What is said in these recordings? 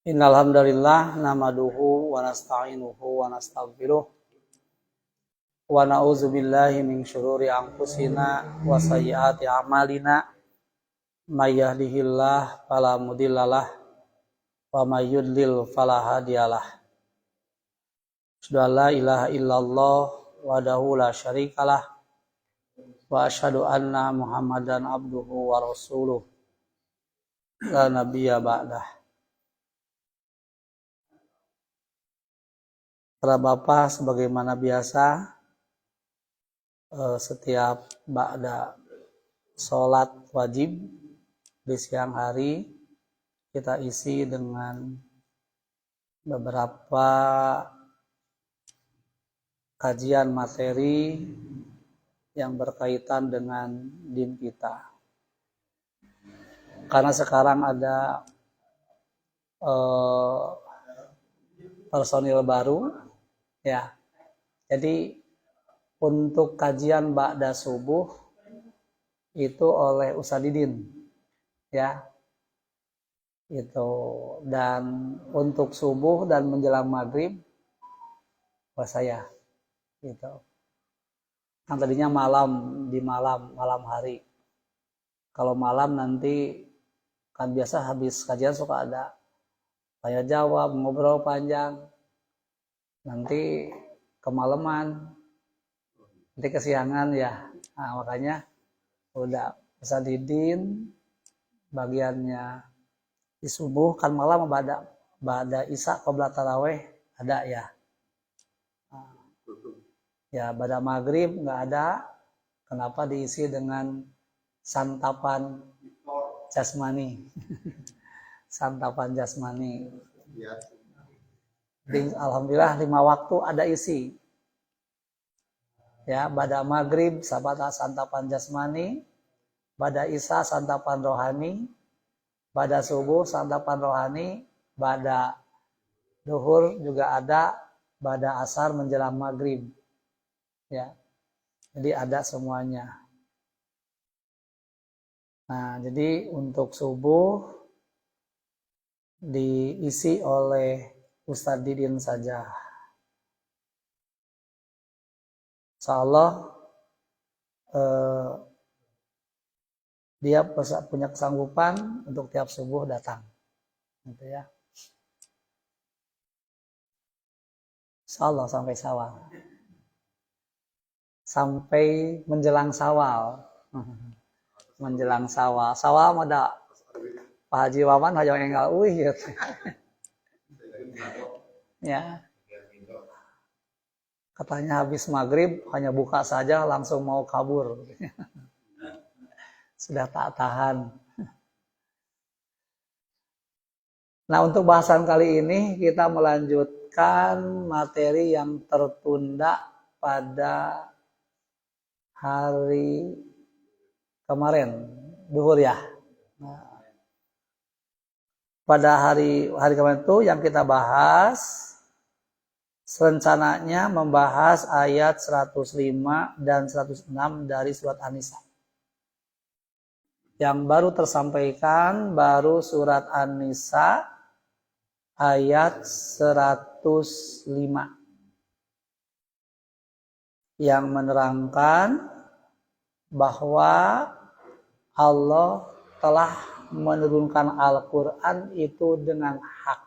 Innal hamdalillah nahmaduhu wa nasta'inuhu wa nastaghfiruh wa na'udzu billahi min syururi anfusina wa sayyiati a'malina may yahdihillahu fala mudhillalah wa may yudlil fala hadiyalah. Asyhadu an la ilaha illallah wahdahu la syarikalah wa asyhadu anna Muhammadan abduhu wa rasuluh la nabiyya ba'dah. Para bapak, sebagaimana biasa, setiap ba'da sholat wajib di siang hari kita isi dengan beberapa kajian materi yang berkaitan dengan din kita. Karena sekarang ada personil baru, ya. Jadi untuk kajian ba'da subuh itu oleh Ustadz Didin, ya. Itu, dan untuk subuh dan menjelang maghrib buat saya, gitu. Kan tadinya malam hari. Kalau malam nanti kan biasa habis kajian suka ada tanya jawab, ngobrol panjang. Nanti kemalaman, nanti kesiangan ya. Nah, makanya udah Ustadz Didin bagiannya di subuh, kan malam ba'da isya qabla tarawih ada ya. Ya, ba'da maghrib nggak ada. Kenapa diisi dengan santapan jasmani? Santapan jasmani. Alhamdulillah 5 waktu ada isi. Ya, ba'da maghrib santapan jasmani, ba'da isya santapan rohani, ba'da subuh santapan rohani, ba'da duhur juga ada, ba'da asar menjelang maghrib. Ya. Jadi ada semuanya. Nah, jadi untuk subuh diisi oleh Ustadz Didin saja. Insyaallah dia punya kesanggupan untuk tiap subuh datang, gitu ya. Insyaallah sampai Syawal, sampai menjelang Syawal, menjelang Syawal. Syawal ada Pak Haji Wawan hayang enggal gitu. Ya. Katanya habis maghrib hanya buka saja langsung mau kabur. Sudah tak tahan. Nah, untuk bahasan kali ini kita melanjutkan materi yang tertunda pada hari kemarin, duhur ya. Nah, pada hari kemarin itu yang kita bahas rencananya membahas ayat 105 dan 106 dari surat An-Nisa. Yang baru tersampaikan baru surat An-Nisa ayat 105 yang menerangkan bahwa Allah telah menurunkan Al-Quran itu dengan hak.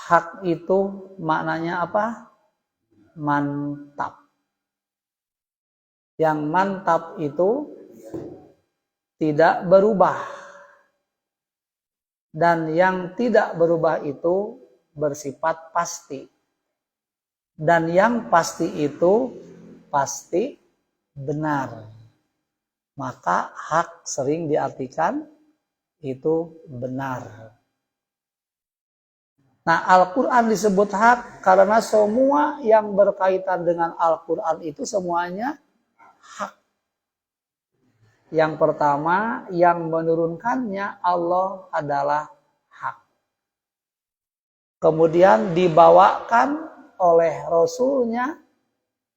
Hak itu maknanya apa? Mantap. Yang mantap itu tidak berubah. Dan yang tidak berubah itu bersifat pasti. Dan yang pasti itu pasti benar. Maka hak sering diartikan itu benar. Nah, Al-Quran disebut hak karena semua yang berkaitan dengan Al-Quran itu semuanya hak. Yang pertama, yang menurunkannya Allah adalah hak. Kemudian dibawakan oleh Rasulnya,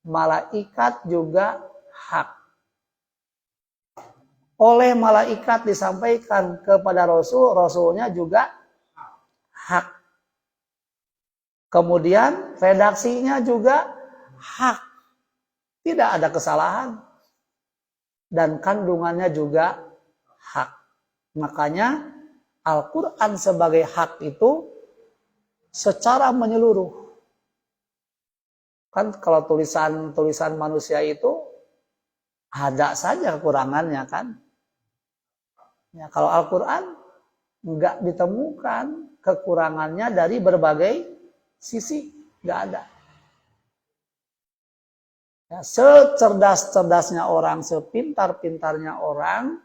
malaikat juga hak. oleh malaikat disampaikan kepada Rasul, Rasulnya juga hak. Kemudian redaksinya juga hak. Tidak ada kesalahan. Dan kandungannya juga hak. Makanya Al-Quran sebagai hak itu secara menyeluruh. Kan kalau tulisan manusia itu ada saja kekurangannya kan. Ya, kalau Al-Quran nggak ditemukan kekurangannya dari berbagai sisi, nggak ada. Ya, secerdas-cerdasnya orang, sepintar-pintarnya orang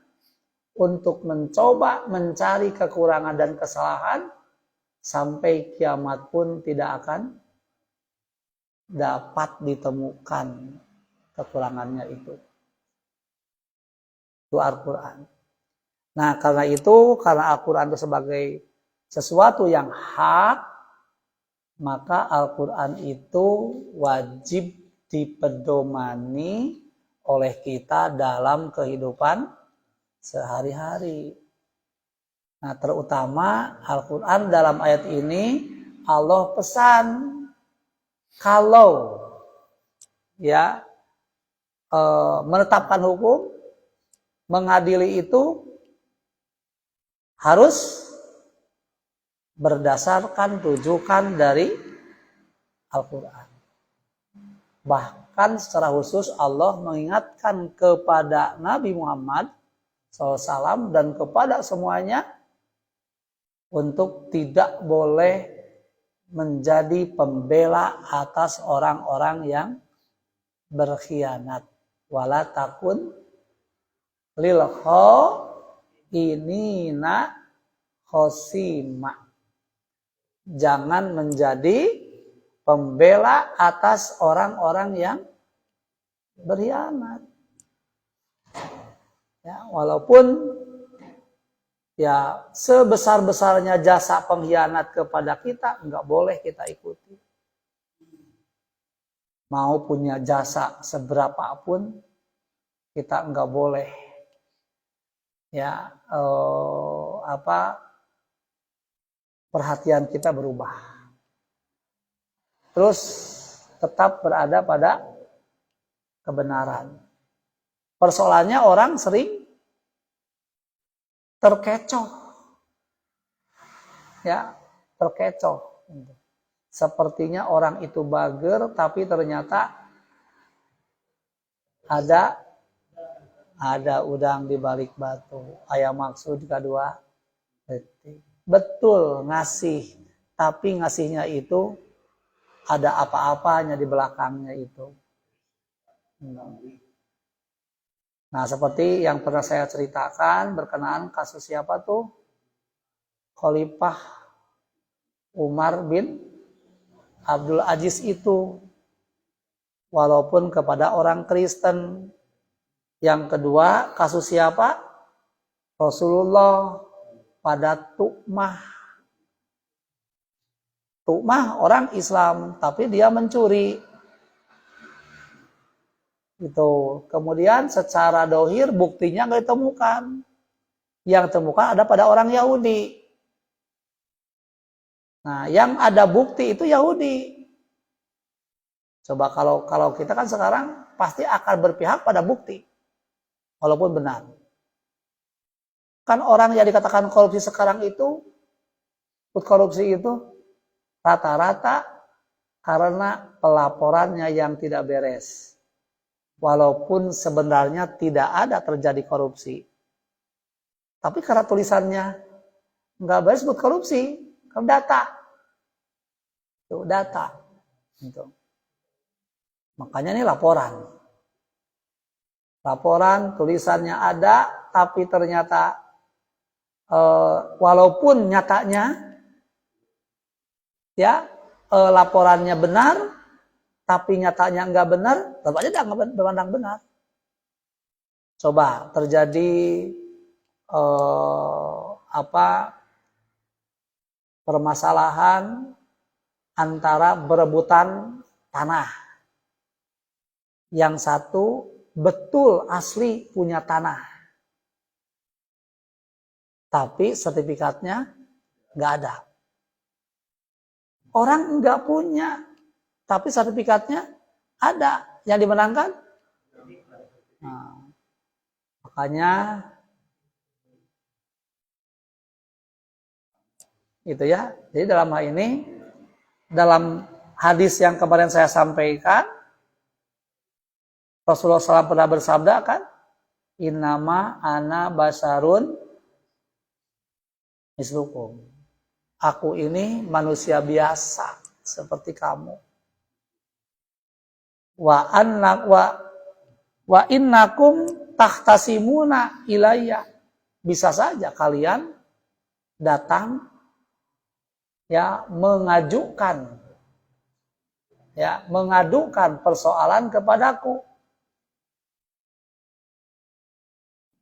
untuk mencoba mencari kekurangan dan kesalahan, sampai kiamat pun tidak akan dapat ditemukan kekurangannya itu. Itu Al-Quran. Nah, karena Al-Quran itu sebagai sesuatu yang hak, maka Al-Quran itu wajib dipedomani oleh kita dalam kehidupan sehari-hari. Nah, terutama Al-Quran dalam ayat ini Allah pesan kalau ya menetapkan hukum, mengadili itu harus berdasarkan rujukan dari Al-Quran. Bahkan secara khusus Allah mengingatkan kepada Nabi Muhammad SAW dan kepada semuanya untuk tidak boleh menjadi pembela atas orang-orang yang berkhianat. Wala takun lil khainina khosima. Jangan menjadi pembela atas orang-orang yang berkhianat. Ya, walaupun ya sebesar-besarnya jasa pengkhianat kepada kita, nggak boleh kita ikuti. Mau punya jasa seberapapun, kita nggak boleh ya perhatian kita berubah. Terus tetap berada pada kebenaran. Persoalannya orang sering terkecoh. Ya, terkecoh. Sepertinya orang itu bager, tapi ternyata ada udang di balik batu. Aya maksud kedua detik. Betul ngasih, tapi ngasihnya itu ada apa-apanya di belakangnya itu. Nah, seperti yang pernah saya ceritakan berkenaan kasus siapa tuh? Khalifah Umar bin Abdul Aziz itu. Walaupun kepada orang Kristen. Yang kedua, kasus siapa? Rasulullah pada Tu'mah. Tu'mah orang Islam, tapi dia mencuri. Gitu. Kemudian secara dohir buktinya nggak ditemukan. Yang ditemukan ada pada orang Yahudi. Nah, yang ada bukti itu Yahudi. Coba kalau kita kan sekarang pasti akan berpihak pada bukti. Walaupun benar. Kan orang yang dikatakan korupsi sekarang itu, korupsi itu rata-rata karena pelaporannya yang tidak beres. Walaupun sebenarnya tidak ada terjadi korupsi. Tapi karena tulisannya nggak beres sebut korupsi, kan data. Itu data. Gitu. Makanya ini laporan. Laporan tulisannya ada, tapi ternyata walaupun nyatanya ya laporannya benar, tapi nyatanya nggak benar, tetap aja nggak memandang benar. Coba terjadi permasalahan antara berebutan tanah. Yang satu betul asli punya tanah. tapi sertifikatnya nggak ada. Orang nggak punya, tapi sertifikatnya ada. Yang dimenangkan? Nah, makanya itu ya. Jadi dalam hal ini, dalam hadis yang kemarin saya sampaikan, Rasulullah SAW pernah bersabda kan, innama ana basarun mislukum. Aku ini manusia biasa seperti kamu. Wa innakum tahtasimuna ilayya. Bisa saja kalian datang ya mengadukan persoalan kepadaku.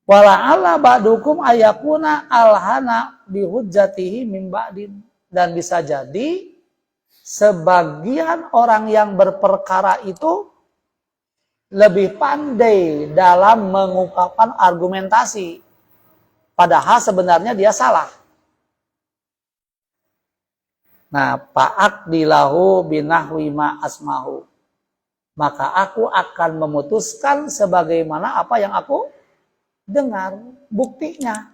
Wala'alla ba'dukum ayakuna alhana bihujjatihi min ba'din. Dan bisa jadi sebagian orang yang berperkara itu lebih pandai dalam mengungkapkan argumentasi. Padahal sebenarnya dia salah. Nah, fa'aqdilahu binahwi ma asmahu. Maka aku akan memutuskan sebagaimana apa yang aku dengar buktinya.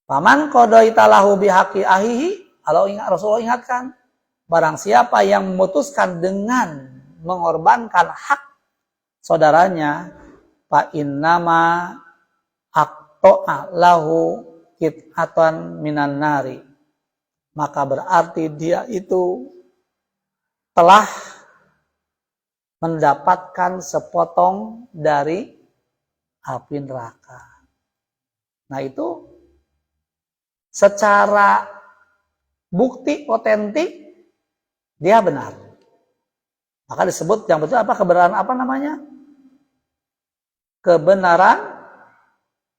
Paman qadaita lahu bihaqi ahihi, kalau ingat Rasulullah ingatkan, barang siapa yang memutuskan dengan mengorbankan hak saudaranya, fa innama aqta'a lahu qit'atan minan nari, maka berarti dia itu telah mendapatkan sepotong dari api neraka. Nah itu secara bukti otentik dia benar. Maka disebut yang betul apa? Kebenaran apa namanya? Kebenaran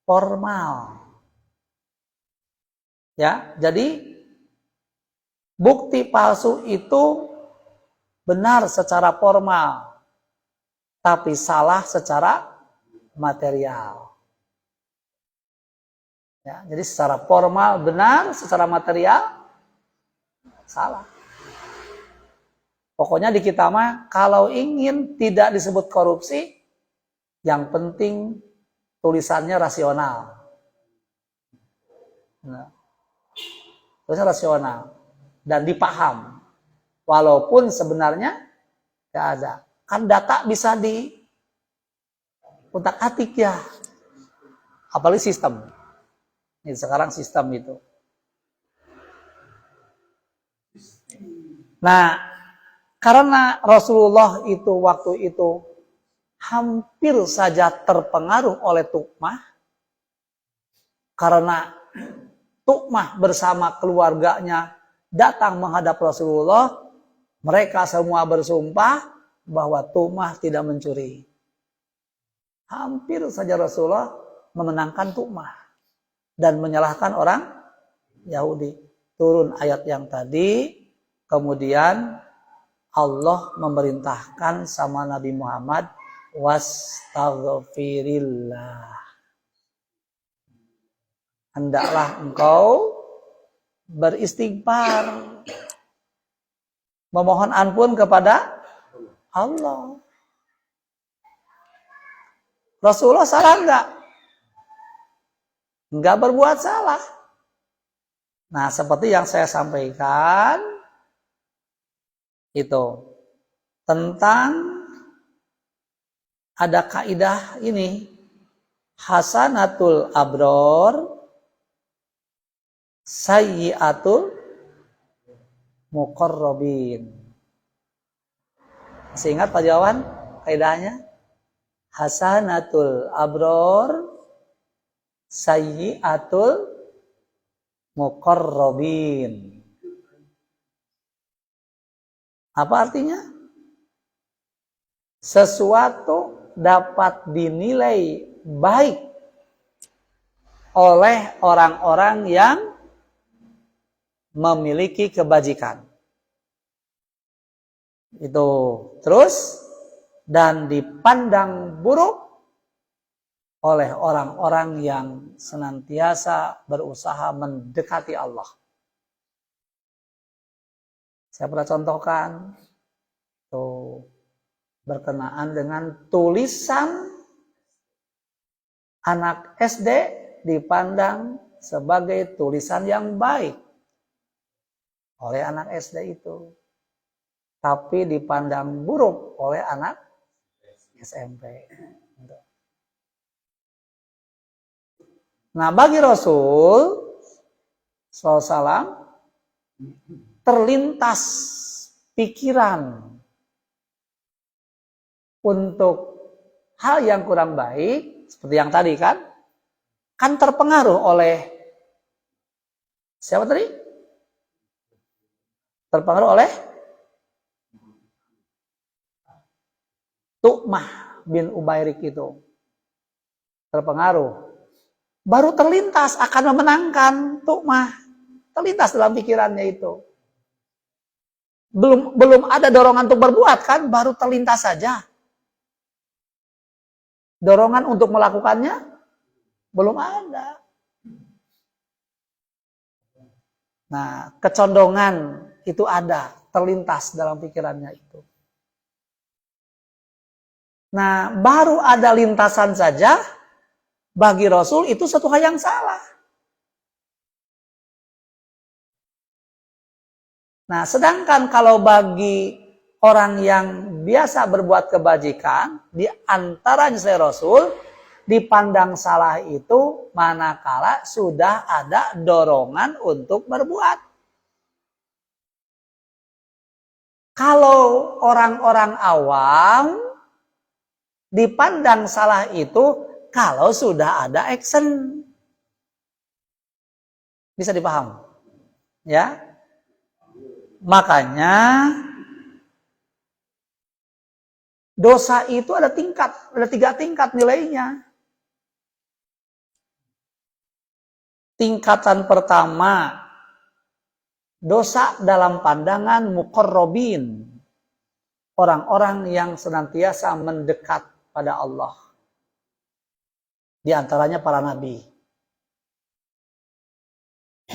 formal. Ya, jadi bukti palsu itu benar secara formal, tapi salah secara material. Ya, jadi secara formal benar, secara material salah. Pokoknya di kita mah kalau ingin tidak disebut korupsi, yang penting tulisannya rasional. Nah, tulisannya rasional dan dipaham. Walaupun sebenarnya tidak ada. Kan data bisa di utak-atik ya. Apalagi sistem. Ini sekarang sistem itu. Nah, karena Rasulullah itu waktu itu hampir saja terpengaruh oleh Tuqmah, karena Tuqmah bersama keluarganya datang menghadap Rasulullah, mereka semua bersumpah bahwa Tuqmah tidak mencuri. Hampir saja Rasulullah memenangkan Tuqmah dan menyalahkan orang Yahudi. Turun ayat yang tadi, kemudian Allah memerintahkan sama Nabi Muhammad, wastaghfirillah. Hendaklah engkau beristighfar, memohon ampun kepada Allah. Rasulullah salah enggak? Enggak berbuat salah. Nah, seperti yang saya sampaikan itu tentang ada kaidah ini, hasanatul abror sayyiatul muqarrabin. Masih ingat Pak Jawan kaidahnya? Hasanatul abror sayyiatul muqarrabin. Apa artinya? Sesuatu dapat dinilai baik oleh orang-orang yang memiliki kebajikan. Itu terus, dan dipandang buruk oleh orang-orang yang senantiasa berusaha mendekati Allah. Saya pernah contohkan tuh berkenaan dengan tulisan anak SD dipandang sebagai tulisan yang baik oleh anak SD itu, tapi dipandang buruk oleh anak SMP. Nah, bagi Rasul SAW terlintas pikiran untuk hal yang kurang baik, seperti yang tadi kan terpengaruh oleh siapa tadi? Terpengaruh oleh Tu'mah bin Ubairik itu. Terpengaruh. Baru terlintas akan memenangkan Tu'mah. Terlintas dalam pikirannya itu. Belum ada dorongan untuk berbuat kan, baru terlintas saja. Dorongan untuk melakukannya belum ada. Nah, kecondongan itu ada, terlintas dalam pikirannya itu. Nah, baru ada lintasan saja, bagi Rasul itu satu hal yang salah. Nah, sedangkan kalau bagi orang yang biasa berbuat kebajikan, di antaranya saya Rasul, dipandang salah itu manakala sudah ada dorongan untuk berbuat. Kalau orang-orang awam dipandang salah itu kalau sudah ada action. Bisa dipaham? Ya. Makanya dosa itu ada 3 tingkat nilainya. Tingkatan pertama, dosa dalam pandangan muqarrabin, orang-orang yang senantiasa mendekat pada Allah. Di antaranya para nabi.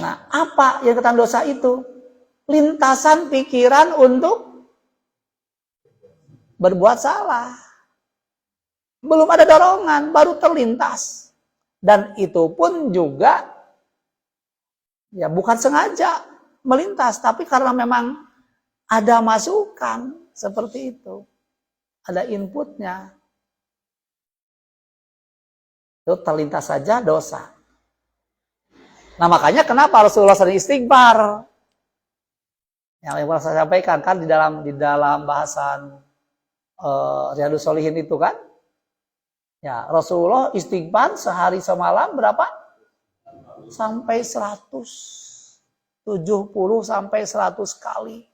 Nah, apa yang dikatakan dosa itu? Lintasan pikiran untuk berbuat salah. Belum ada dorongan, baru terlintas. Dan itu pun juga ya bukan sengaja melintas, tapi karena memang ada masukan seperti itu. Ada inputnya. Itu terlintas saja dosa. Nah, makanya kenapa Rasulullah sering istighfar? Yang pernah saya sampaikan kan di dalam bahasan Riyadhus Shalihin itu kan, ya Rasulullah istighfar sehari semalam berapa? Sampai 170 sampai 100 kali.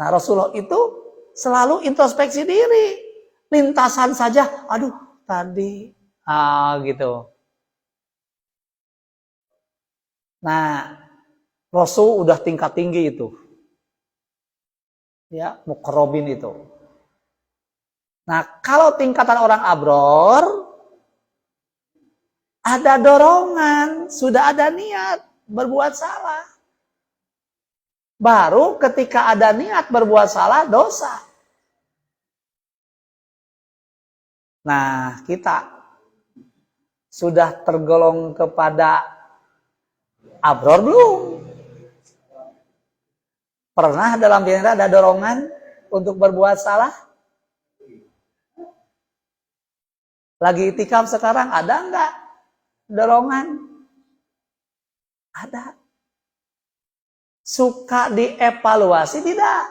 Nah, Rasulullah itu selalu introspeksi diri, lintasan saja, aduh tadi, gitu. Nah, Rasul udah tingkat tinggi itu. Ya, muqarrabin itu. Nah, kalau tingkatan orang abror, ada dorongan, sudah ada niat berbuat salah. Baru ketika ada niat berbuat salah, dosa. Nah, kita sudah tergolong kepada abror belum? Pernah dalam diri ada dorongan untuk berbuat salah? Lagi itikaf sekarang ada enggak dorongan? Ada. Suka dievaluasi tidak?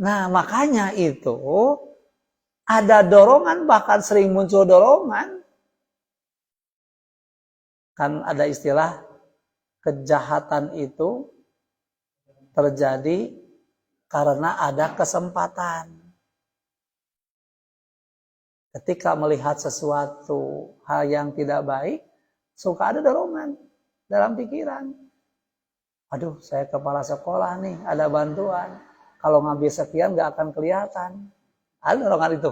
Nah, makanya itu ada dorongan, bahkan sering muncul dorongan. Kan ada istilah kejahatan itu terjadi karena ada kesempatan. Ketika melihat sesuatu hal yang tidak baik, suka ada dorongan dalam pikiran. Aduh, saya kepala sekolah nih, ada bantuan. Kalau ngambil sekian nggak akan kelihatan. Ada dorongan itu.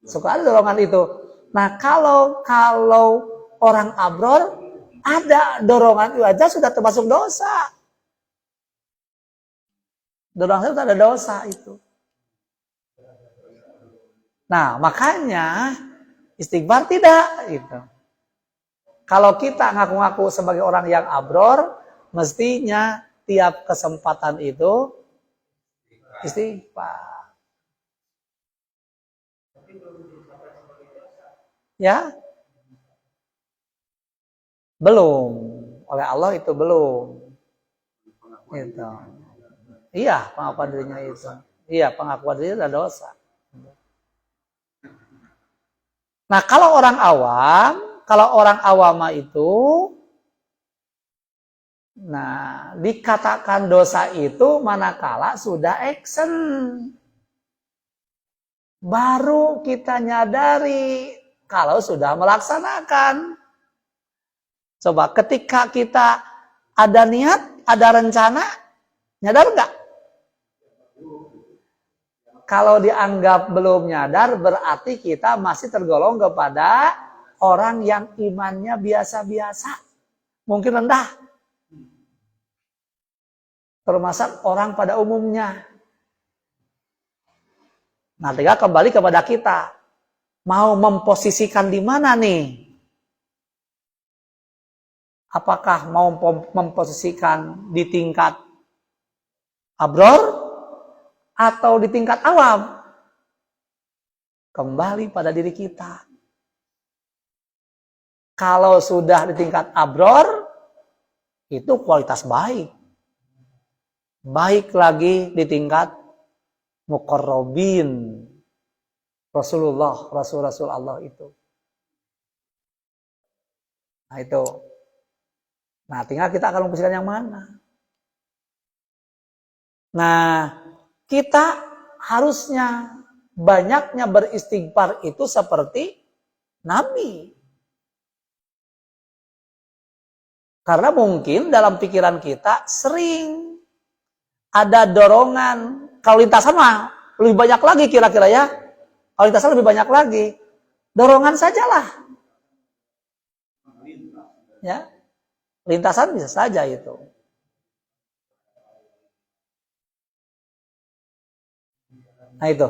Suka ada dorongan itu. Nah kalau orang abror ada dorongan itu aja sudah termasuk dosa. Dorongan itu ada dosa itu. Nah makanya istighfar tidak gitu. Kalau kita ngaku-ngaku sebagai orang yang abror, mestinya tiap kesempatan itu istighfar. Ya? Belum. Oleh Allah itu belum. Itu. Iya, pengakuan dirinya itu. Iya, pengakuan dirinya adalah dosa. Nah, kalau orang awam itu, nah, dikatakan dosa itu manakala sudah action. Baru kita nyadari kalau sudah melaksanakan. Coba ketika kita ada niat, ada rencana, nyadar nggak? Kalau dianggap belum nyadar, berarti kita masih tergolong kepada orang yang imannya biasa-biasa. Mungkin rendah. Termasuk orang pada umumnya. Nah, tinggal kembali kepada kita. Mau memposisikan di mana nih? Apakah mau memposisikan di tingkat abror atau di tingkat awam? Kembali pada diri kita. Kalau sudah di tingkat abror, itu kualitas baik. Baik lagi di tingkat muqarrabin. Rasul-Rasul Allah itu. Nah itu. Nah tinggal kita akan memposisikan yang mana. Nah kita harusnya banyaknya beristighfar itu seperti Nabi. Karena mungkin dalam pikiran kita sering ada dorongan. Kalau lintasan mah lebih banyak lagi kira-kira ya. Kalau lintasan lebih banyak lagi. Dorongan sajalah. Ya. Lintasan bisa saja itu. Nah itu.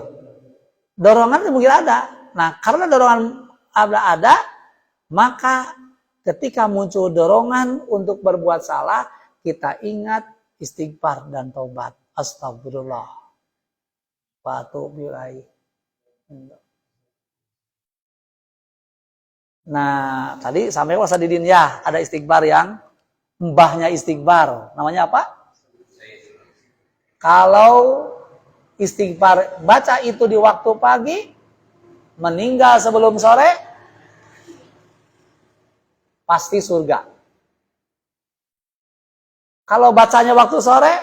Dorongan mungkin ada. Nah karena dorongan ada, maka ketika muncul dorongan untuk berbuat salah, kita ingat istighfar dan taubat. Astagfirullah. Wa atubu ilaih. Nah, tadi sampai wasadidin ya, ada istighfar yang mbahnya istighfar. Namanya apa? Kalau istighfar baca itu di waktu pagi, meninggal sebelum sore, pasti surga. Kalau bacanya waktu sore,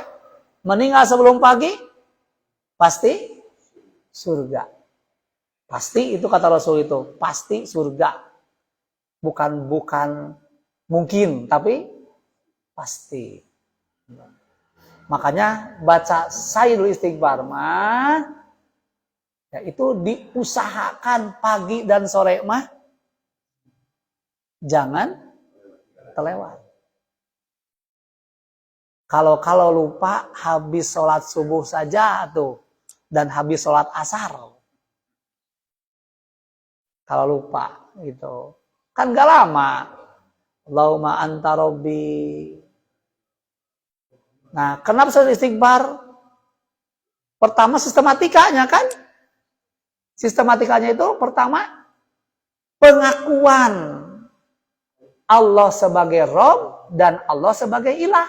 meninggal sebelum pagi, pasti surga. Pasti itu kata Rasul itu, pasti surga. Bukan mungkin, tapi pasti. Makanya baca Sayyidul Istighfar mah ya itu diusahakan pagi dan sore mah jangan terlewat. Kalau lupa habis sholat subuh saja tuh dan habis sholat asar. Kalau lupa gitu. Kan gak lama. Allahumma anta rabbi. Nah, kenapa sudah istighfar? Pertama sistematikanya kan? Sistematikanya itu pertama pengakuan Allah sebagai Rabb dan Allah sebagai ilah.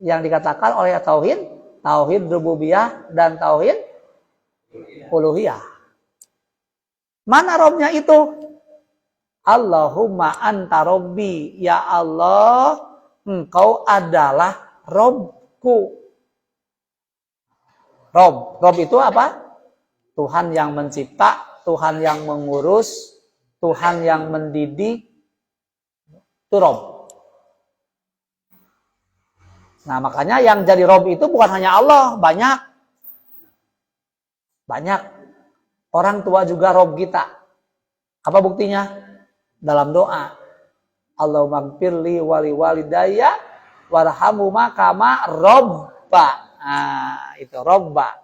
Yang dikatakan oleh tauhid rububiyah dan tauhid uluhiyah. Mana Rabbnya itu? Allahumma anta rabbi, ya Allah, engkau adalah Rabbku. Rabb itu apa? Tuhan yang mencipta, Tuhan yang mengurus, Tuhan yang mendidik. Itu Rabb. Nah, makanya yang jadi Rob itu bukan hanya Allah, banyak. Banyak. Orang tua juga Rob kita. Apa buktinya? Dalam doa. Allahumma gfirli wali walidayya warhamhuma kama robba. Nah, itu robba.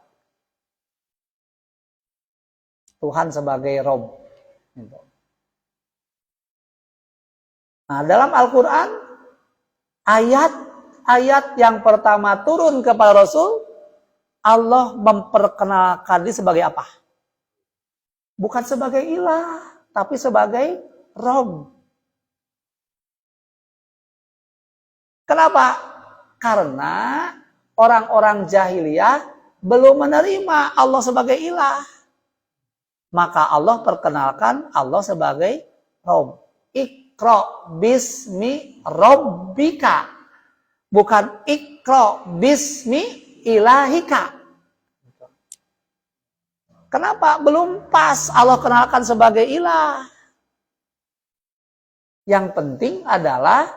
Tuhan sebagai Rob. Nah, dalam Al-Quran, ayat yang pertama turun kepada Rasul, Allah memperkenalkan dia sebagai apa? Bukan sebagai ilah, tapi sebagai Rob. Kenapa? Karena orang-orang jahiliyah belum menerima Allah sebagai ilah. Maka Allah perkenalkan Allah sebagai Rob. Iqra bismi Rabbika. Bukan Iqra bismi ilahika. Kenapa? Belum pas Allah kenalkan sebagai ilah. Yang penting adalah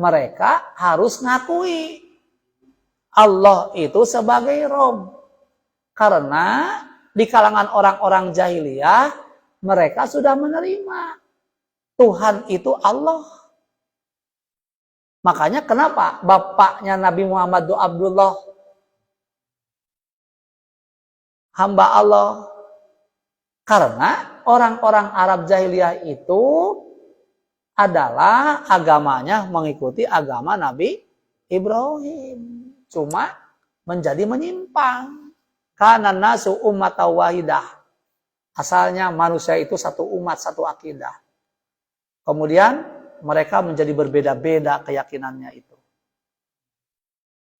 mereka harus ngakui Allah itu sebagai Rob. Karena di kalangan orang-orang jahiliyah, mereka sudah menerima Tuhan itu Allah. Makanya kenapa bapaknya Nabi Muhammad itu Abdullah, hamba Allah? Karena orang-orang Arab jahiliyah itu adalah agamanya mengikuti agama Nabi Ibrahim. Cuma menjadi menyimpang. Kana nasu ummatan wahidah. Asalnya manusia itu satu umat, satu akidah. Kemudian mereka menjadi berbeda-beda keyakinannya itu.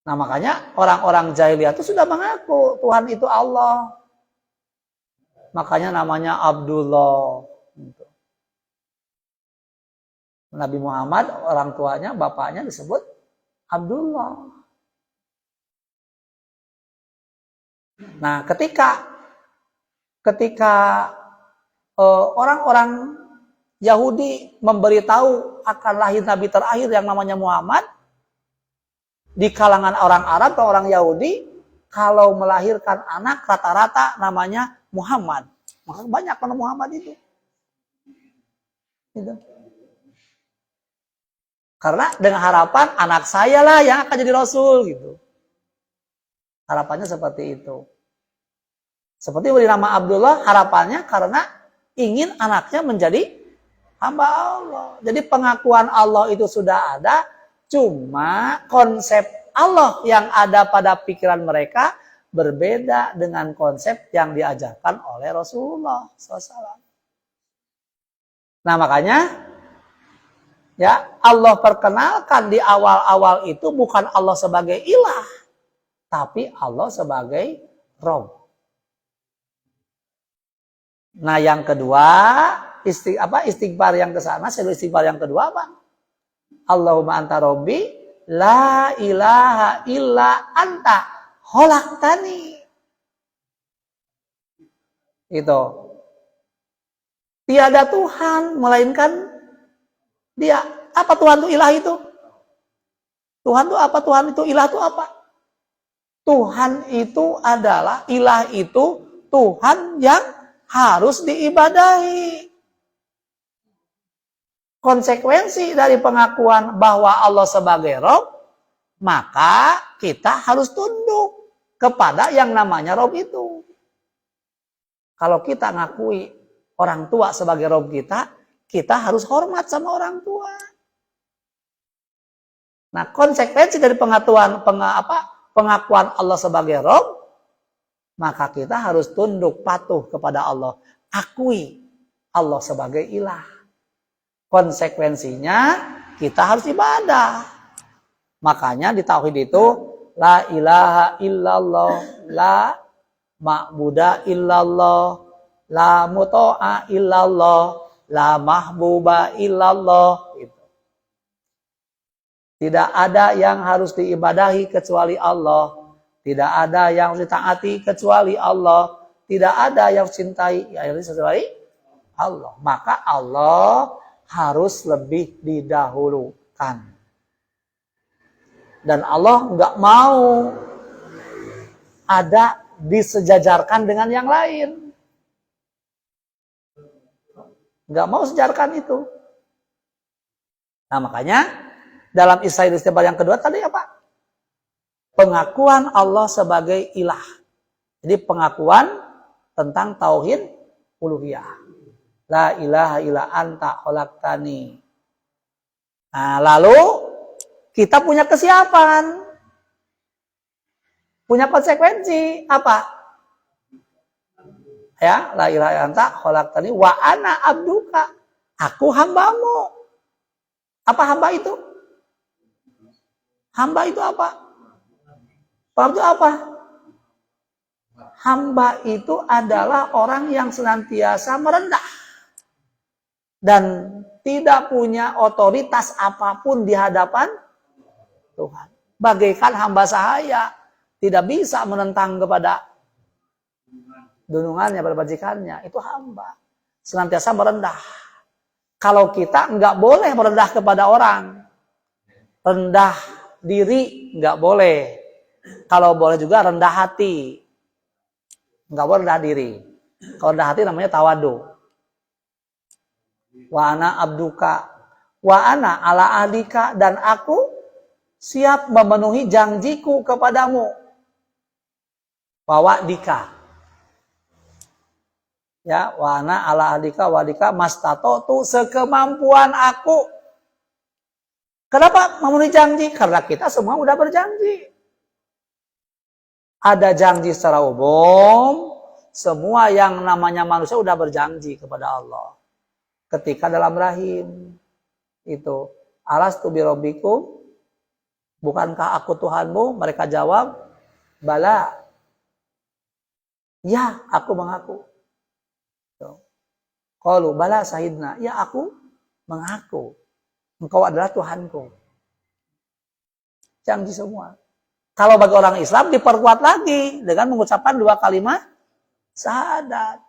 Nah, makanya orang-orang jahiliyah itu sudah mengaku Tuhan itu Allah. Makanya namanya Abdullah. Nabi Muhammad, orang tuanya, bapaknya disebut Abdullah. Nah, ketika orang-orang Yahudi memberitahu akan lahir Nabi terakhir yang namanya Muhammad, di kalangan orang Arab atau orang Yahudi, kalau melahirkan anak rata-rata namanya Muhammad. Maka banyak nama Muhammad itu. Gitu. Karena dengan harapan anak saya lah yang akan jadi Rasul gitu. Harapannya seperti itu. Seperti beri nama Abdullah, harapannya karena ingin anaknya menjadi hamba Allah. Jadi pengakuan Allah itu sudah ada, cuma konsep Allah yang ada pada pikiran mereka berbeda dengan konsep yang diajarkan oleh Rasulullah SAW. Nah, makanya ya Allah perkenalkan di awal-awal itu bukan Allah sebagai ilah, tapi Allah sebagai Rob. Nah, yang kedua, istighfar yang kesana, istighfar yang kedua apa? Allahumma anta robbi, la ilaha illa anta, khalaqtani. Itu. Tiada Tuhan melainkan Dia. Apa Tuhan itu ilah itu? Tuhan itu apa? Tuhan itu ilah itu apa? Tuhan itu adalah, ilah itu Tuhan yang harus diibadahi. Konsekuensi dari pengakuan bahwa Allah sebagai Rob, maka kita harus tunduk kepada yang namanya Rob itu. Kalau kita ngakui orang tua sebagai Rob kita harus hormat sama orang tua. Nah, konsekuensi dari pengakuan Allah sebagai Rob, maka kita harus tunduk patuh kepada Allah. Akui Allah sebagai ilah. Konsekuensinya kita harus ibadah. Makanya di tauhid itu la ilaha illallah, la ma'buda illallah, la muto'a illallah, la mahbuba illallah. Tidak ada yang harus diibadahi kecuali Allah. Tidak ada yang harus ditaati kecuali Allah. Tidak ada yang cintai kecuali Allah. Maka Allah harus lebih didahulukan. Dan Allah nggak mau ada disejajarkan dengan yang lain. Nggak mau sejarkan itu. Nah makanya dalam Isra Istighfar yang kedua tadi apa? Pengakuan Allah sebagai ilah. Jadi pengakuan tentang tauhid uluhiyah. La ilaha illa anta khalaqtani. Nah, lalu kita punya kesiapan. Punya konsekuensi apa? Ya, la ilaha illa anta khalaqtani wa ana abduka. Aku hambamu. Apa hamba itu? Hamba itu apa? Hamba itu apa? Hamba itu adalah orang yang senantiasa merendah dan tidak punya otoritas apapun di hadapan Tuhan. Bagaikan hamba sahaya tidak bisa menentang kepada dunungannya, pada bajikannya. Itu hamba. Senantiasa merendah. Kalau kita nggak boleh merendah kepada orang. Rendah diri nggak boleh. Kalau boleh juga rendah hati. Nggak boleh rendah diri. Kalau rendah hati namanya tawadu. Wa ana abduka. Wa ana ala ahdika. Dan aku siap memenuhi janjiku kepadamu. Wa wa'dika. Ya, wa ana ala ahdika wa wa'dika mastata'tu sekemampuan aku. Kenapa memenuhi janji? Karena kita semua udah berjanji. Ada janji secara umum, semua yang namanya manusia udah berjanji kepada Allah. Ketika dalam rahim, itu, alastu birabbikum, bukankah aku Tuhanmu? Mereka jawab, bala. Ya, aku mengaku. Qalu bala sahidna, ya aku mengaku. Engkau adalah Tuhanku. Janji semua. Kalau bagi orang Islam diperkuat lagi dengan mengucapkan 2 kalimat syahadat.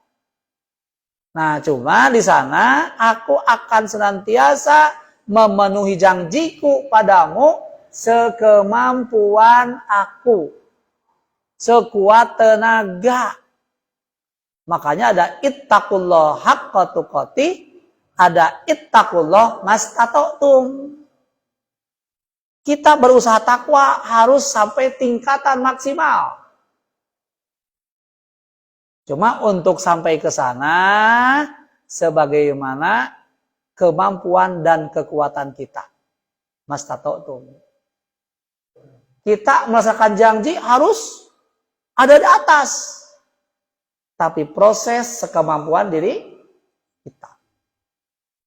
Nah, cuma di sana aku akan senantiasa memenuhi janjiku padamu sekemampuan aku. Sekuat tenaga. Makanya ada ittaqullah haqqa tuqatih, ada ittaqullah mastata'tum. Kita berusaha takwa harus sampai tingkatan maksimal. Cuma untuk sampai ke sana, sebagaimana kemampuan dan kekuatan kita. Mastata'tum. Kita melaksanakan janji harus ada di atas. Tapi proses sekemampuan diri kita.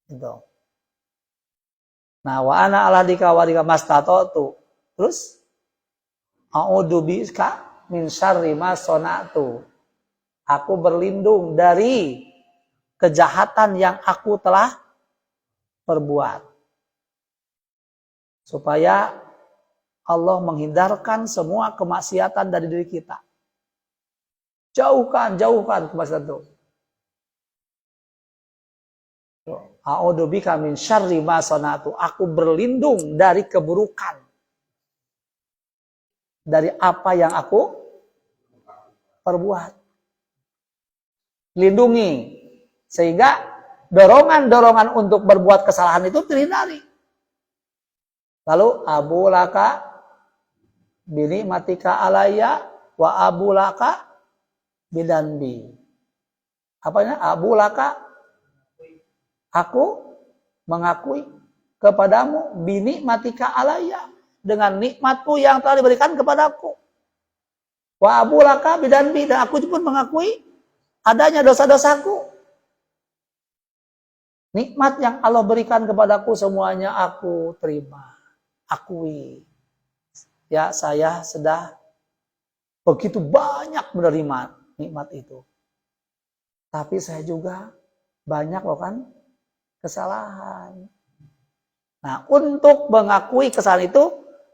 Itu. Nah, wa ana ala dika wa dika mastata'tu. Terus a'udzu bika min syarri ma sana'tu. Aku berlindung dari kejahatan yang aku telah perbuat. Supaya Allah menghindarkan semua kemaksiatan dari diri kita. Jauhkan kemaksiatan itu. A'udzu bika min syarri ma sana'tu. Aku berlindung dari keburukan. Dari apa yang aku perbuat. Lindungi. Sehingga dorongan-dorongan untuk berbuat kesalahan itu terhindari. Lalu abu laka bini matika alaya wa abu laka bidanbi. Apanya? Abu laka, aku mengakui kepadamu bini matika alaya, dengan nikmatmu yang telah diberikan kepadaku. Wa abu laka bidanbi, dan aku pun mengakui adanya dosa-dosaku. Nikmat yang Allah berikan kepadaku semuanya aku terima, akui. Ya, saya sudah begitu banyak menerima nikmat itu. Tapi saya juga banyak loh kan kesalahan. Nah, untuk mengakui kesalahan itu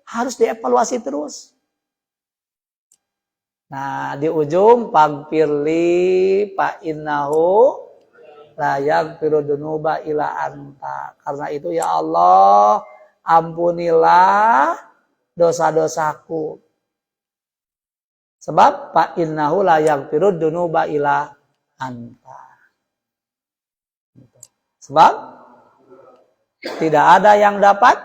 harus dievaluasi terus. Nah, di ujung pagfirli fa innahu la yaghfiru dzunuba illa anta. Karena itu ya Allah, ampunilah dosa-dosaku. Sebab fa innahu la yaghfirud dzunuba illa anta. Sebab tidak ada yang dapat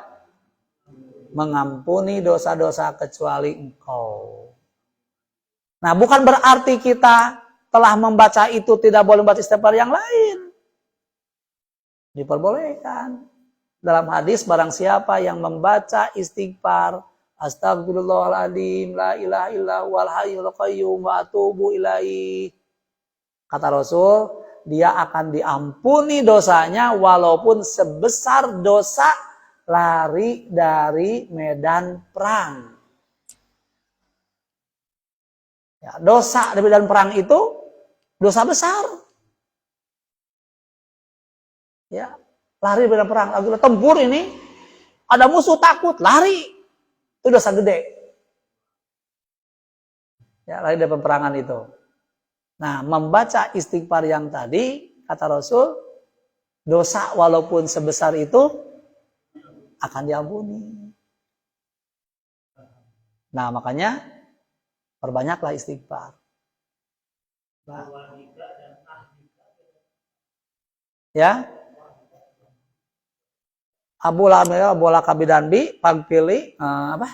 mengampuni dosa-dosa kecuali Engkau. Nah, bukan berarti kita telah membaca itu tidak boleh membaca istighfar yang lain. Diperbolehkan. Dalam hadis, barang siapa yang membaca istighfar, astagfirullahaladzim, la ilaha illa huwal hayyul qayyum wa atubu ilaih. Kata Rasul, dia akan diampuni dosanya walaupun sebesar dosa lari dari medan perang. Ya, dosa dari medan perang itu dosa besar. Ya, lari dari medan perang. Lagi tempur ini, ada musuh takut, lari. Itu dosa gede. Ya, lari dari peperangan itu. Nah, membaca istighfar yang tadi, kata Rasul, dosa walaupun sebesar itu akan diampuni. Nah, makanya perbanyaklah istighfar. Nah. Ya. Abu Lamil bola kabidan bi pagpili apa?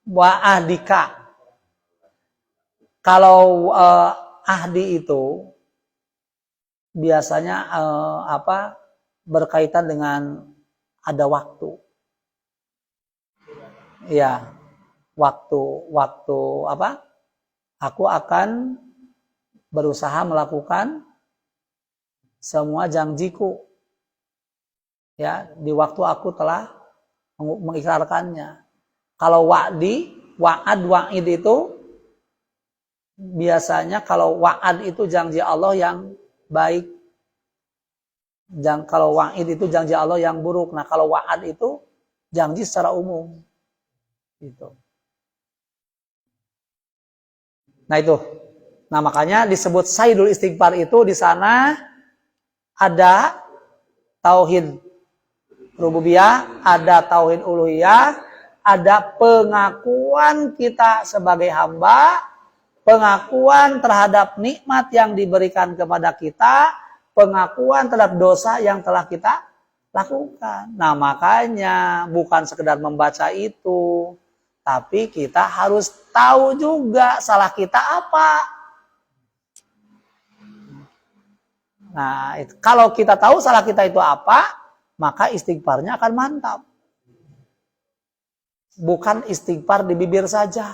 Wa ahdika. Kalau ahdi itu biasanya berkaitan dengan ada waktu. Ya, waktu apa? Aku akan berusaha melakukan semua janjiku. Ya, di waktu aku telah mengikrarkannya. Kalau wa'id itu biasanya kalau wa'ad itu janji Allah yang baik. Kalau wa'id itu janji Allah yang buruk. Nah, kalau wa'ad itu janji secara umum. Gitu. Nah, itu. Nah, makanya disebut sayyidul istighfar itu di sana ada tauhid rububiyah, ada tauhid uluhiyah, ada pengakuan kita sebagai hamba, pengakuan terhadap nikmat yang diberikan kepada kita, pengakuan terhadap dosa yang telah kita lakukan. Nah, makanya bukan sekedar membaca itu, tapi kita harus tahu juga salah kita apa. Nah, kalau kita tahu salah kita itu apa, maka istighfarnya akan mantap. Bukan istighfar di bibir saja.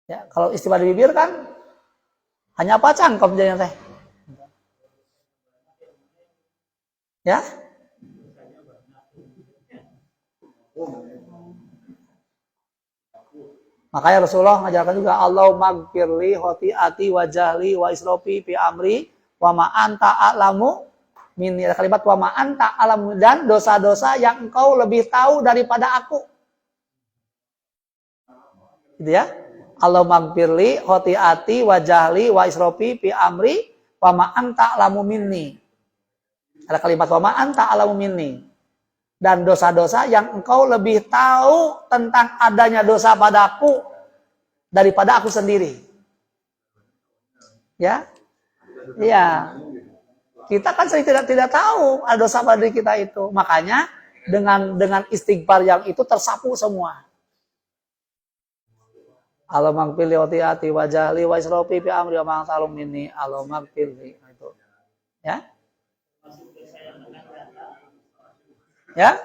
Ya, kalau istighfar di bibir kan hanya apa cangkem jadinya teh. Ya? Makanya Rasulullah mengajarkan juga Allahumma gfirli khoti'ati wa jahli wa israfi fi amri wa ma anta a'lamu minni. Kalimat wa ma anta a'lamu, dan dosa-dosa yang engkau lebih tahu daripada aku. Gitu ya. Allahumma gfirli khoti'ati wa jahli wa israfi fi amri wa ma anta a'lamu minni. Ada kalimat wa ma anta a'lamu minni. Dan dosa-dosa yang engkau lebih tahu tentang adanya dosa padaku daripada aku sendiri. Ya, ya. Kita kan sering tidak tahu ada dosa pada diri kita itu. Makanya dengan istighfar yang itu tersapu semua. Allahumma gfirli khoti'ati wa jahli wa israfi fi amri wa ma anta a'lamu minni. Allahumma gfirli. Itu. Ya. Ya,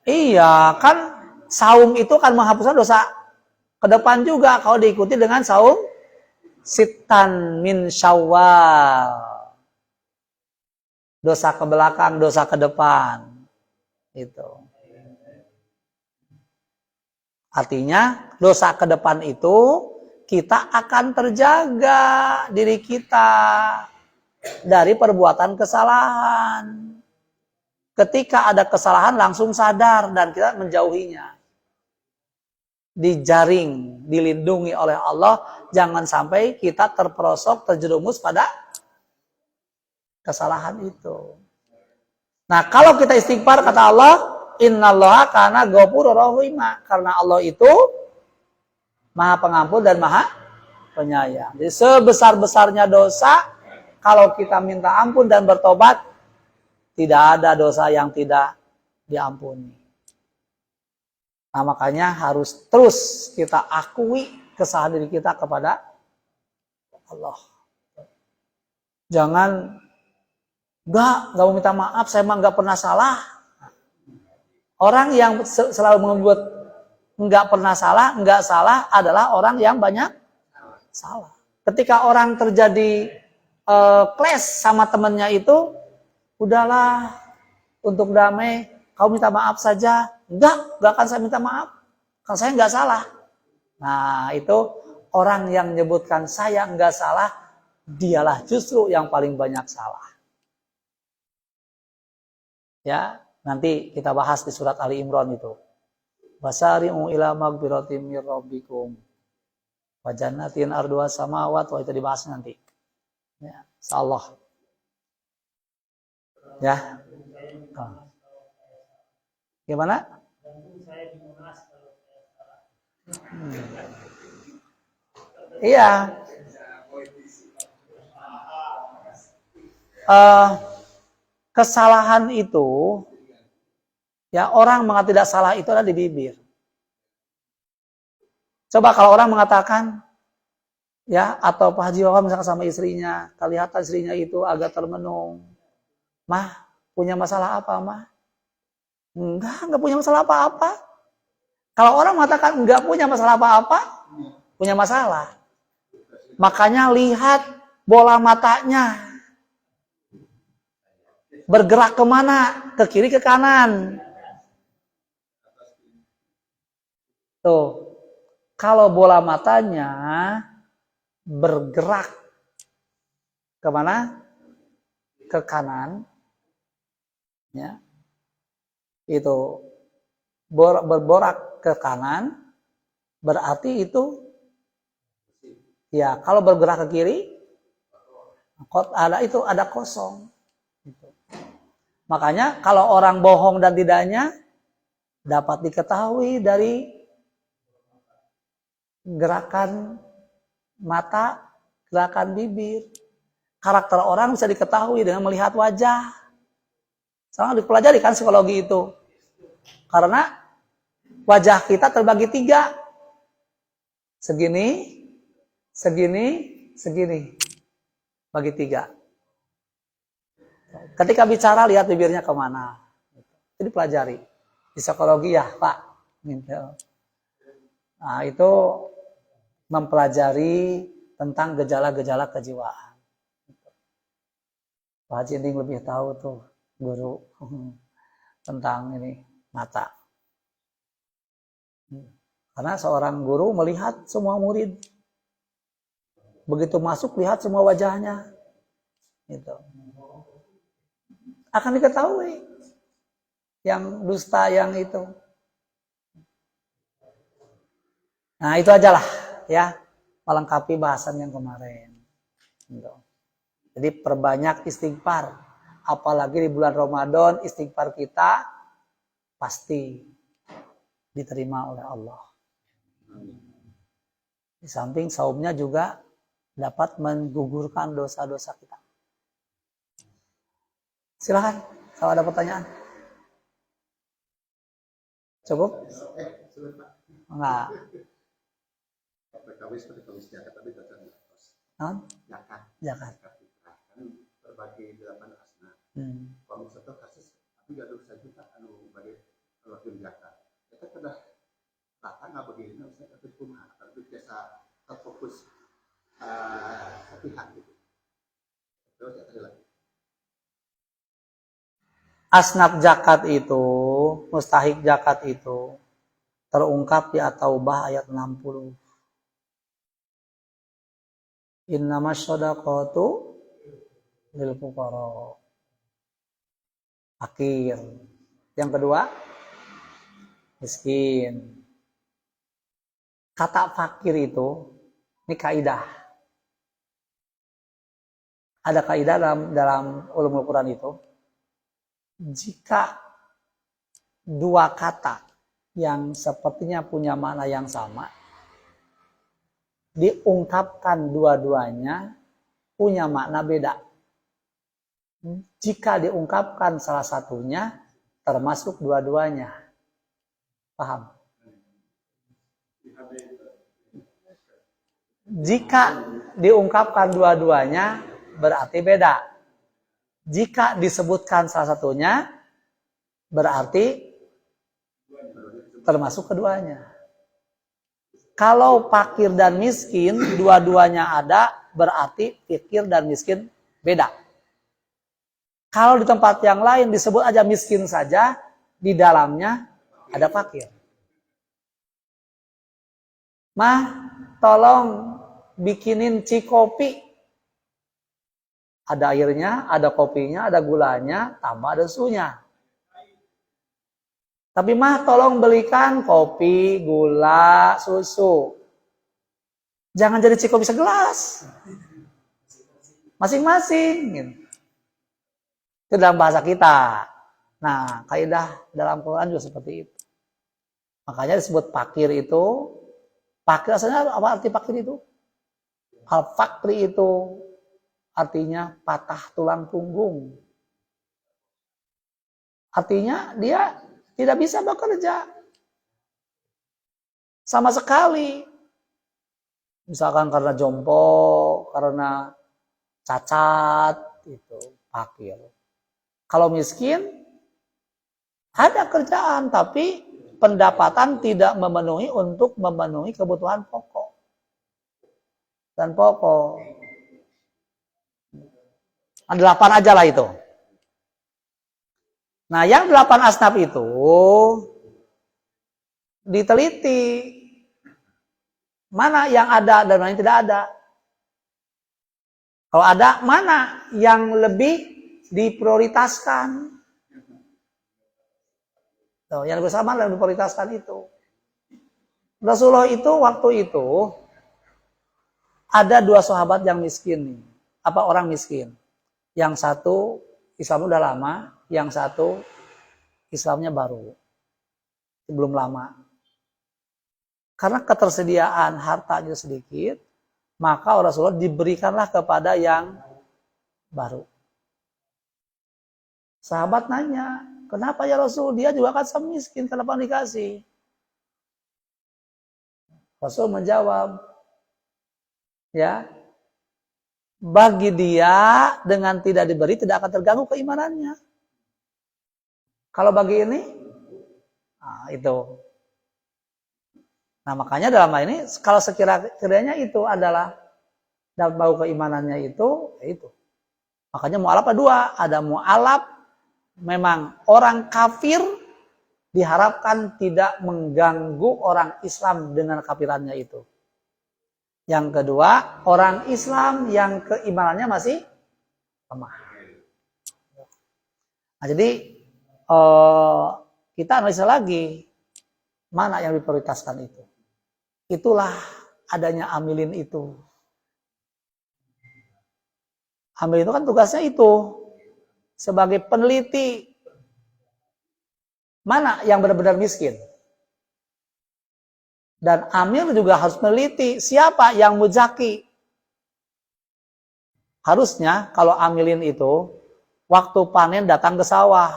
iya kan saum itu kan menghapuskan dosa ke depan juga kalau diikuti dengan saum sitan min syawal, dosa ke belakang, dosa ke depan, itu. Artinya dosa ke depan itu kita akan terjaga diri kita dari perbuatan kesalahan. Ketika ada kesalahan langsung sadar dan kita menjauhinya. dijaring, dilindungi oleh Allah, jangan sampai kita terperosok, terjerumus pada kesalahan itu. Nah, kalau kita istighfar, kata Allah, innallaha kana ghafurur rahim, karena Allah itu Maha Pengampun dan Maha Penyayang. Jadi sebesar-besarnya dosa, kalau kita minta ampun dan bertobat, tidak ada dosa yang tidak diampuni. Nah, makanya harus terus kita akui kesalahan diri kita kepada Allah. Jangan, enggak mau minta maaf, saya mah enggak pernah salah. Orang yang selalu membuat enggak pernah salah, enggak salah adalah orang yang banyak salah. Ketika orang terjadi clash sama temannya itu, udahlah, untuk damai, kau minta maaf saja. Enggak akan saya minta maaf. Kalau saya enggak salah. Nah, itu orang yang menyebutkan saya enggak salah, dialah justru yang paling banyak salah. Ya, nanti kita bahas di surat Ali Imran itu. Wasari'u ila magfiratin mir rabbikum wa jannatin arduha samawat, itu dibahas nanti. Ya, insyaallah. Ya. Gimana? Iya. Kesalahan itu, ya, orang mengatakan tidak salah itu adalah di bibir. Coba kalau orang mengatakan, ya, atau Pak Haji Wawan misalkan sama istrinya, kelihatan istrinya itu agak termenung. Mah, punya masalah apa, Mah? Enggak punya masalah apa-apa. Kalau orang mengatakan enggak punya masalah apa-apa, punya masalah. Makanya lihat bola matanya. Bergerak kemana? Ke kiri, ke kanan. Tuh. Kalau bola matanya bergerak kemana? Ke kanan. Ya. Itu berborak ke kanan, berarti itu, ya, kalau bergerak ke kiri, ada kosong. Gitu. Makanya kalau orang bohong dan tidaknya dapat diketahui dari gerakan mata, gerakan bibir. Karakter orang bisa diketahui dengan melihat wajah. Sangat dipelajari kan psikologi itu. Karena wajah kita terbagi 3. Segini, segini, segini. Bagi 3. Ketika bicara, lihat bibirnya kemana. Itu dipelajari. Di psikologi ya, Pak. Nah, itu mempelajari tentang gejala-gejala kejiwaan. Pak Haji Inding lebih tahu tuh, guru, tentang ini mata. Karena seorang guru melihat semua murid. Begitu masuk, lihat semua wajahnya. Gitu. Akan diketahui yang dusta, yang itu. Nah, itu aja lah, ya, melengkapi bahasan yang kemarin. Gitu. Jadi perbanyak istighfar. Apalagi di bulan Ramadan, istighfar kita pasti diterima oleh Allah. Di samping saumnya juga dapat menggugurkan dosa-dosa kita. Silakan, kalau ada pertanyaan. Cukup? Enggak. Zakat. Berbagi 8 asna. Kalau satu kasus tapi gak dosa juta anu bagi wakil zakat. Kita sudah rata nggak begini, saya tapi cuma tapi biasa terfokus sepihak gitu. Terus ya tadi lagi. Asnaf zakat itu, mustahik zakat itu terungkap di At-Taubah ayat 60. Innamas shadaqatu lil fuqara. Fakir. Yang kedua, miskin. kata fakir itu, ini kaidah. Ada kaidah dalam ulumul Quran itu, jika dua kata yang sepertinya punya makna yang sama, diungkapkan dua-duanya punya makna beda. Jika diungkapkan salah satunya, termasuk dua-duanya. Paham? Jika diungkapkan dua-duanya, berarti beda. Jika disebutkan salah satunya, berarti termasuk keduanya. Kalau fakir dan miskin, dua-duanya ada, berarti fakir dan miskin beda. Kalau di tempat yang lain disebut aja miskin saja, di dalamnya ada fakir. Mah, tolong bikinin cikopi. Ada airnya, ada kopinya, ada gulanya, tambah ada susunya. Tapi mah tolong belikan kopi, gula, susu. Jangan jadi cikopi segelas. Masing-masing. Itu dalam bahasa kita. Nah, kaidah dalam Quran juga seperti itu. Makanya disebut fakir itu. Fakir asalnya apa arti fakir itu? Al-fakri itu artinya patah tulang punggung. Artinya dia tidak bisa bekerja sama sekali. Misalkan karena jompo, karena cacat, itu fakir. Kalau miskin, ada kerjaan, tapi pendapatan tidak memenuhi untuk memenuhi kebutuhan pokok. Dan pokok. 8 aja lah itu. Nah, yang 8 asnaf itu diteliti mana yang ada dan mana yang tidak ada. Kalau ada, mana yang lebih diprioritaskan. Tuh, yang bersama yang diprioritaskan itu. Rasulullah itu waktu itu ada 2 sahabat yang miskin. Apa orang miskin? Yang satu Islam udah lama, yang satu Islamnya baru, belum lama. Karena ketersediaan hartanya sedikit, maka Rasulullah diberikanlah kepada yang baru. Sahabat nanya, kenapa ya Rasul? Dia juga kan sama miskin, kenapa dikasih? Rasul menjawab, ya, bagi dia dengan tidak diberi tidak akan terganggu keimanannya. Kalau bagi ini, nah itu. Nah makanya dalam hal ini, kalau sekiranya itu adalah dapat bau keimanannya itu, ya itu. Makanya mu'alaf ada 2. Ada mu'alaf, memang orang kafir diharapkan tidak mengganggu orang Islam dengan kafirannya itu. Yang kedua, orang Islam yang keimanannya masih lemah. Nah, jadi kita analisa lagi mana yang diprioritaskan itu. Itulah adanya amilin itu. Amilin itu kan tugasnya itu sebagai peneliti mana yang benar-benar miskin. Dan amil juga harus meneliti siapa yang muzaki. Harusnya kalau amilin itu, waktu panen datang ke sawah.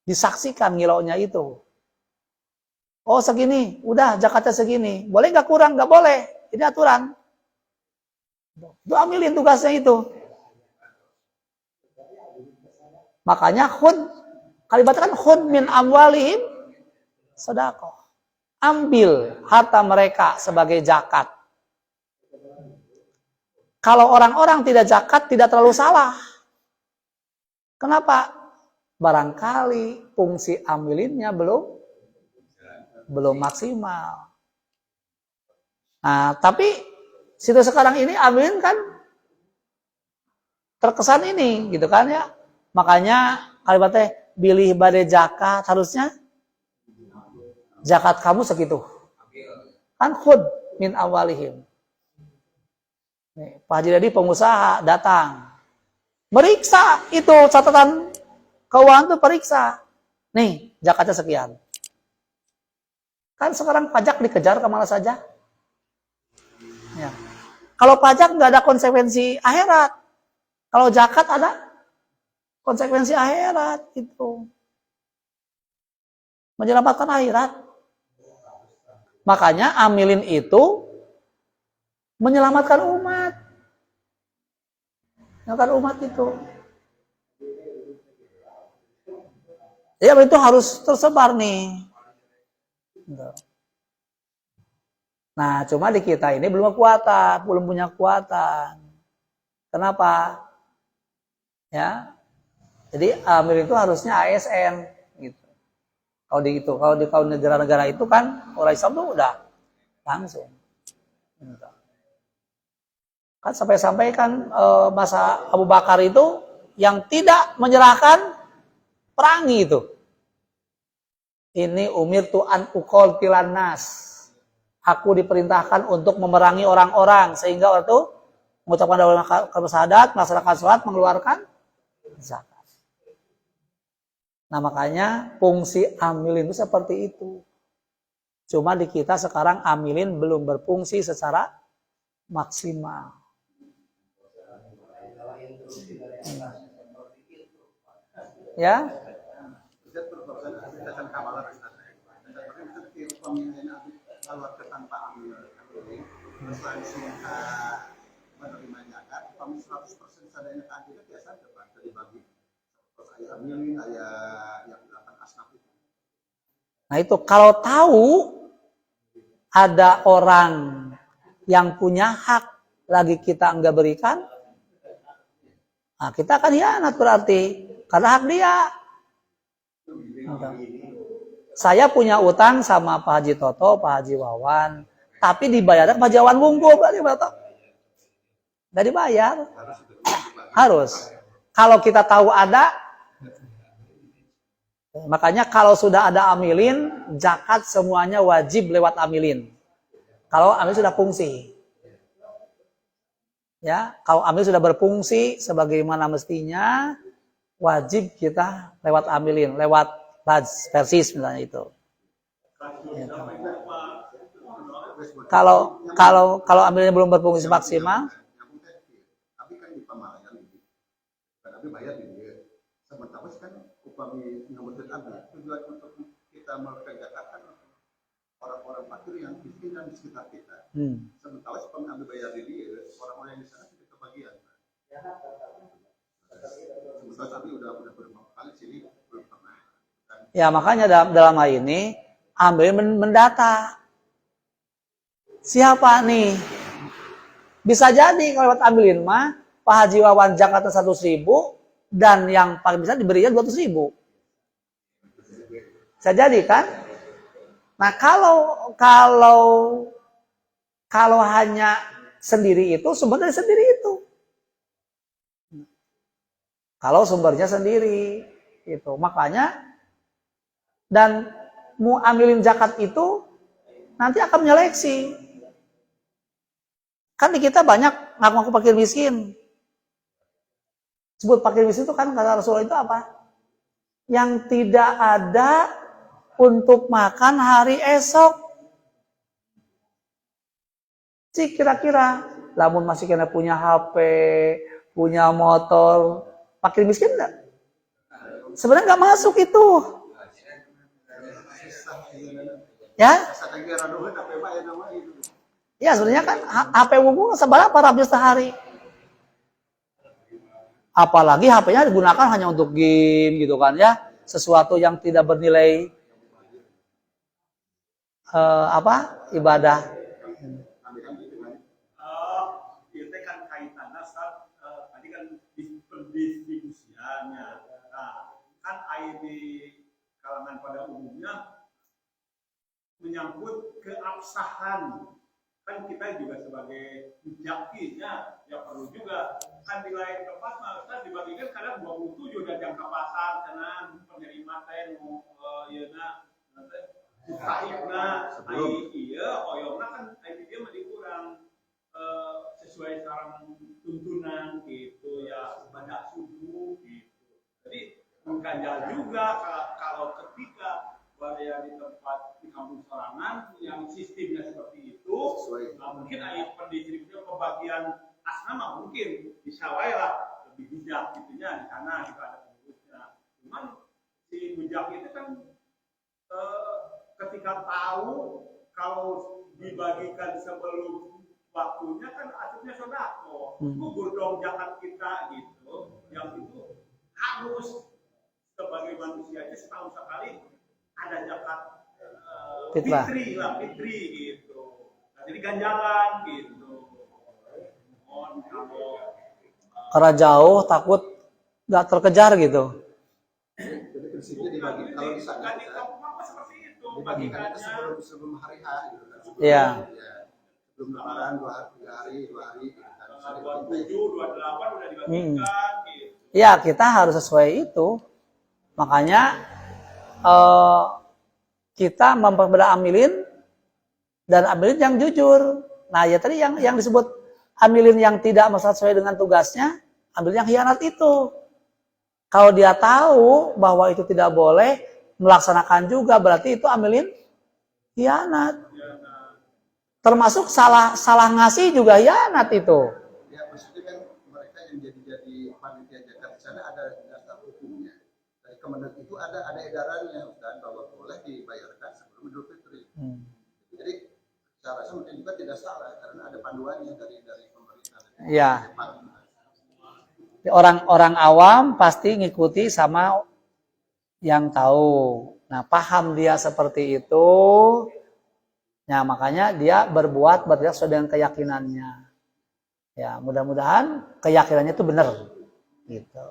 Disaksikan ngilaunya itu. Oh segini, udah zakatnya segini. Boleh nggak kurang? Nggak boleh. Ini aturan. Itu amilin tugasnya itu. Makanya kalimatkan khud min amwalihim sedekah. Ambil harta mereka sebagai zakat. Kalau orang-orang tidak zakat tidak terlalu salah. Kenapa? Barangkali fungsi amilinnya belum maksimal. Nah, tapi situ sekarang ini amilin kan terkesan ini gitu kan ya. Makanya kalimatnya bilih badai zakat harusnya zakat kamu segitu. Kan khud min awalihim. Nih, Pak Haji Dedi pengusaha datang. Meriksa itu catatan keuangan itu periksa. Nih, zakatnya sekian. Kan sekarang pajak dikejar kemana saja. Ya. Kalau pajak nggak ada konsekuensi akhirat. Kalau zakat ada konsekuensi akhirat itu. Menyelamatkan akhirat. Makanya amilin itu menyelamatkan umat. Menyelamatkan umat itu. Ya itu harus tersebar nih. Nah, cuma di kita ini belum punya kekuatan. Kenapa? Ya. Jadi amil itu harusnya ASN gitu. Kalau negara-negara itu kan orang Islam tuh udah langsung. Kan sampai-sampai kan masa Abu Bakar itu yang tidak menyerahkan perangi itu. Ini umirtu an uqatilan nas. Aku diperintahkan untuk memerangi orang-orang sehingga orang itu mengucapkan kalimat syahadat, melaksanakan sholat, mengeluarkan zakat. Nah makanya fungsi amilin itu seperti itu. Cuma di kita sekarang amilin belum berfungsi secara maksimal. Ya? Menerima zakat, kami 100% sadanya keadilan biasa dibagi. Nah itu kalau tahu ada orang yang punya hak lagi kita enggak berikan, nah kita akan hianat berarti karena hak dia. Saya punya utang sama Pak Haji Toto, Pak Haji Wawan, tapi dibayarnya Pak Haji Wawan Bungku, berarti Bapak. Nggak dibayar. Harus. Kalau kita tahu ada, makanya kalau sudah ada amilin, zakat semuanya wajib lewat amilin. Kalau amilin sudah fungsi. Ya, kalau amilin sudah berfungsi sebagaimana mestinya, wajib kita lewat amilin, lewat persis misalnya itu. Ya, kalau amilin belum berfungsi maksimal, tapi bayar dia. Sementara kan upami nyambut ambil tujuan untuk kita mengerjakan kan orang-orang fakir yang miskin dan di sekitar kita. Sementara upami ambil bayar dia, orang-orang yang di sana tidak kebagian. Sementara tapi udah beberapa kali sini belum pernah. Ya makanya dalam hal ini ambil mendata. Siapa nih? Bisa jadi kalau lewat ambilin mah Pak Haji Wawan Jakarta 100.000 dan yang paling besar diberinya 200.000. Bisa jadi kan? Nah kalau hanya sendiri itu sumbernya sendiri itu. Kalau sumbernya sendiri itu makanya dan mau ambilin zakat itu nanti akan menyeleksi. Kan di kita banyak ngaku-ngaku fakir miskin. Sebut fakir miskin itu kan kata Rasulullah itu apa? Yang tidak ada untuk makan hari esok. Sih kira-kira, lamun masih kena punya HP, punya motor, fakir miskin enggak? Sebenarnya nggak masuk itu. Ya? Ya sebenarnya kan HP umum seberapa rabius sehari. Apalagi HP-nya digunakan hanya untuk game gitu kan ya, sesuatu yang tidak bernilai ibadah. Itu kan kaitannya saat tadi kan pendistribusiannya. Nah, kan air di kalangan pada umumnya menyangkut keabsahan. Kan kita juga sebagai jakinya ya perlu juga kan di lain tempat kan dibagikan kadang 27 dan jangka pasar karena penerima teh mau Saibna, Sebelum. iya, oyongna kan dia masih kurang sesuai sarang tuntunan gitu ya pada subuh gitu. Jadi mengganjal juga kalau ketika bahaya di tempat di kampung sorangan yang sistemnya seperti itu, mungkin ayat pendistributinya pembagian asrama mungkin bisa wae lah lebih bijak gitunya di sana gitu ada pengurusnya. Cuman si bujak itu kan ketika tahu kalau dibagikan sebelum waktunya kan akhirnya sodako, gugur dong zakat kita gitu, yang itu harus sebagai manusia aja setahun sekali ada zakat fitri gitu. Nah, jadi ganjalan gitu. Mohon kalau Karena jauh takut nggak terkejar gitu. Jadi prinsipnya dibagi kalau di sana di kampung apa seperti itu dibagikan itu bagikannya. sebelum hari H gitu kan. Iya. Sebelum lebaran 2 hari gitu kan. 27, 28 udah dibagikan gitu. Ya, kita harus sesuai itu. Makanya kita memperbedah amilin dan amilin yang jujur. Nah, ya tadi yang disebut amilin yang tidak sesuai dengan tugasnya, amilin yang khianat itu. Kalau dia tahu bahwa itu tidak boleh, melaksanakan juga, berarti itu amilin khianat. Termasuk salah ngasih juga khianat itu. Ya maksudnya kan mereka yang jadi panitia zakat di sana ada dasar hukumnya. Dari Kementerian itu ada edarannya dan bahwa boleh dibayarkan sebelum Idul Fitri. Jadi saya rasa mungkin juga tidak salah karena ada panduannya dari pemerintah. Ya. Orang awam pasti ngikuti sama yang tahu. Nah, paham dia seperti itu. Nah, makanya dia berbuat sesuai dengan keyakinannya. Ya, mudah-mudahan keyakinannya itu benar. Gitu.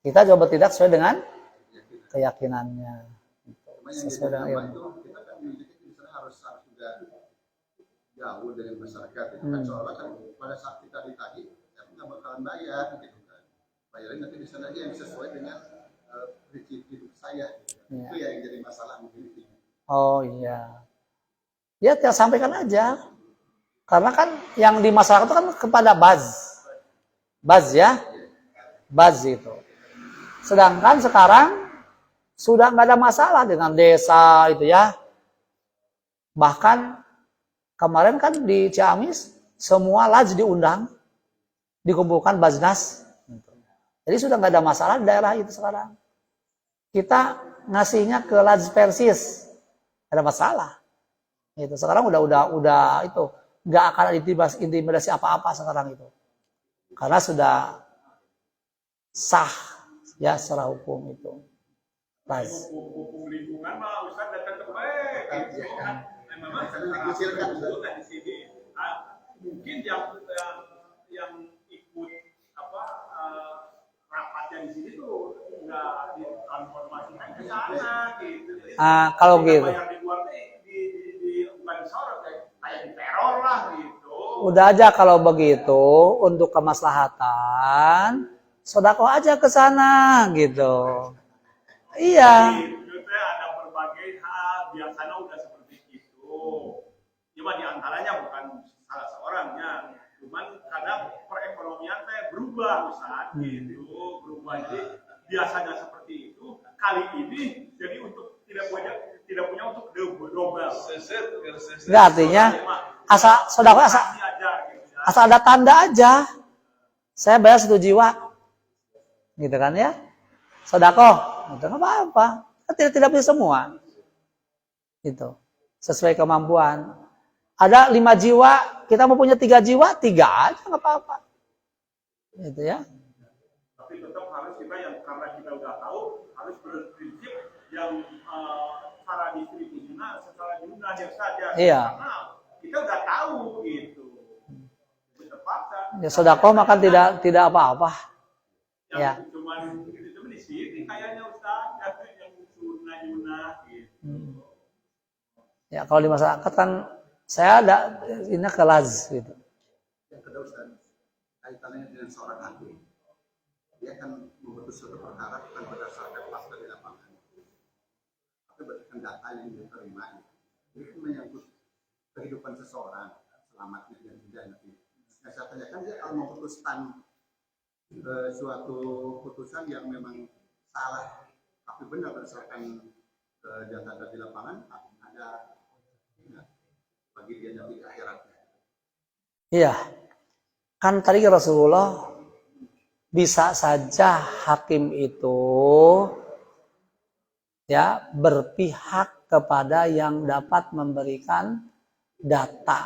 Kita coba tidak sesuai dengan keyakinannya. Gitu. Sesuai dengan ilmu. Itu kita kan di sana harus juga jauh dari masyarakat. Itu kan soalnya kan pada saat kita ditagih, kita nggak bakalan bayar gitu kan. Bayarin nanti di sana aja yang sesuai dengan prinsip hidup saya. Ya. Itu ya yang jadi masalah mungkin itu. Oh iya. Ya, kita sampaikan aja. Karena kan yang di masyarakat itu kan kepada baz ya, baz itu. Sedangkan sekarang sudah nggak ada masalah dengan desa itu ya. Bahkan kemarin kan di Ciamis semua laj diundang, dikumpulkan baznas. Jadi sudah nggak ada masalah di daerah itu sekarang. Kita ngasihnya ke laj persis, ada masalah. Itu sekarang udah itu nggak akan ada intimidasi apa-apa sekarang itu, karena sudah sah ya secara hukum itu. Hukum lingkungan mah Ustaz datang terbaik gitu kan. Memang secara di sini mungkin yang ikut rapatnya di sini tuh nggak ditransformasikan ke sana gitu. Kalau gitu. Bayar di luar bukan sorot kayak di teror lah gitu. Udah aja kalau begitu untuk kemaslahatan, sedekah aja ke sana gitu. Iya. Itu ada berbagai hal, biasanya udah seperti itu. Cuma diantaranya bukan salah seorangnya, cuman kadang perekonomian berubah Ustaz, gitu, berubah. Jadi biasanya seperti itu, kali ini jadi untuk tidak punya untuk double. Enggak, artinya asal sedekah asal ada tanda aja. Saya bayar 1 jiwa. Gitu kan ya? Sedekah, itu enggak apa-apa. Tidak bisa semua. Itu. Sesuai kemampuan. Ada 5 jiwa, kita mau punya 3 jiwa, 3 aja enggak apa-apa. Gitu ya. Tapi tetap harus kita yang karena kita udah tahu harus berprinsip yang cara distribusinya secara jumlah yang saja. Iya. Karena kita udah tahu gitu. Terpaksa. Ya sedekah makan tidak apa-apa. Ya. Cuman di sini kayaknya Ustaz yang sunnah gitu. Ya kalau di masyarakat kan saya ada ini kelas gitu. Yang kedua Ustaz, kaitannya dengan seorang hakim. Dia kan memutus suatu perkara bukan berdasarkan fakta di lapangan. itu berdasarkan data yang diterima. Jadi itu menyangkut kehidupan seseorang, selamatnya dan tidak nanti. Nah, saya tanyakan dia kalau memutuskan suatu putusan yang memang salah tapi benar berdasarkan data di lapangan, ada bagi dia nanti akhiratnya. Iya, kan tadi Rasulullah bisa saja hakim itu ya berpihak kepada yang dapat memberikan data